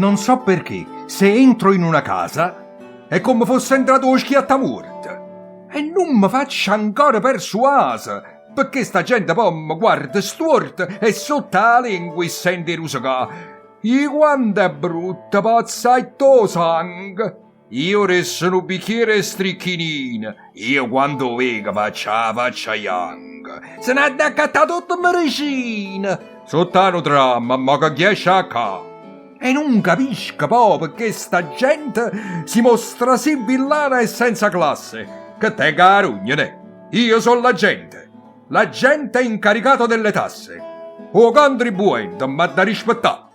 Non so perché, se entro in una casa è come fosse entrato lo schiattamorte. E non mi faccio ancora persuasa, perché sta gente poi mi guarda storta e sotto la lingua e sente rusicare. E quanto è brutta, pazza e to sangue. Io resto un bicchiere e stricchinina. Io quando vedo faccio la faccia young. Se ne è accattato tutta medicina. Sottano dramma, ma che riesce a ca. E non capisco poi perché sta gente si mostra sì villana e senza classe. Che te carugne, io sono la gente incaricata delle tasse. O contribuente, ma da rispettare.